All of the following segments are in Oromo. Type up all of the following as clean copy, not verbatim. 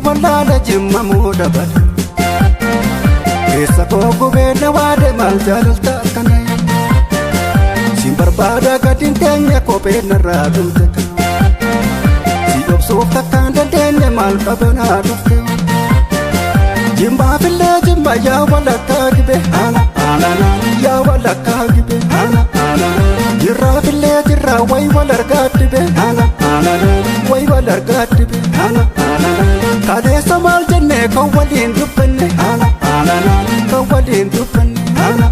wallaala jimma muuda bada keessa koo gubeenya waade maal jaalalta akkana siin barbaada gadin teenya kophee narraa dhumte si obsuuf takkaan dandeenya maal qabanaa dhufte jimmaa fillee jimma yaa walakkaa gibe yaa walakkaa gibe jirraa fillee jirraa way wal argaa dhibe way wal argaa dhibe kadeessa maal jennee kan waliin dubbanne kan waliin dubbanne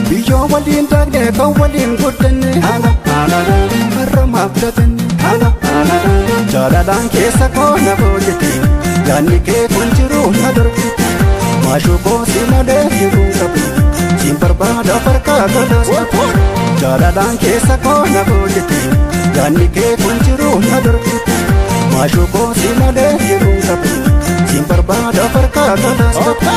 biyyoo waliin daaknee kan waliin guddanne har'a maaf datanne jaalalaan keessa koo na boojjete yaanni kee kun jiru na dorgite maashuu koo si malee jiruu qabu siin barbaada farkaa galaas qabu jaalalaan keessa koo na boojjete yaanni kee kun jiru na dorgite maashuu koo si malee jiruu qabu siin barbaada farkaa galaas qabu.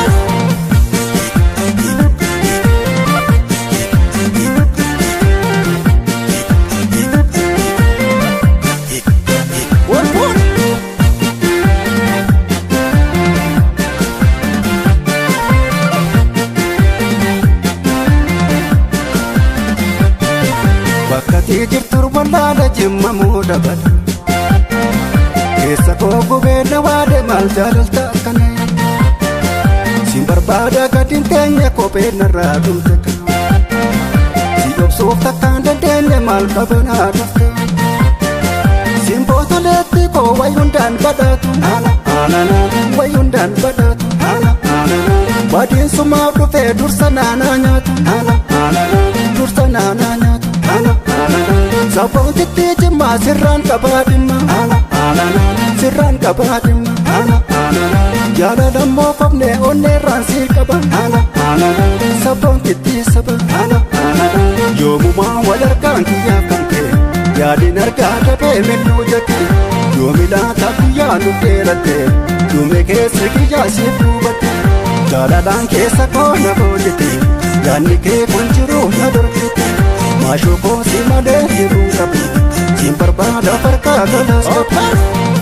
Bakkatii jirtur wallaala jimma muuda bada keessa koo gubeenya waade maal jaalalta akkana siin barbaada gadin teenya kophee narraa dhumte si obsuuf takkaan dandeenya maal qabanaa dhufte siin bootoleetti koo way hundaan badhaatu way hundaan badhaatu badiin sumaaf dhufee dursa naanaa nyaatu dursa naanaa nyaatu sabboon titti jimmaa sirraan qabaa dhimma sirraan qabaa dhimma jaalalammoo qofne onneerraan sii qaba sabboon titti saba yoomumaa wal argaan kiyyaaf kan kee yaadin argaa dhabee minnuu jettee yoomi laata guyyaa nu dheeratte duume keessa kiyyaa siif duubatte jaalalaan keessa koo na boojjete yaanni kee kun jiru na dorgite maashuu koo si malee jiruu qabu siin barbaada farkaa galaas qabu.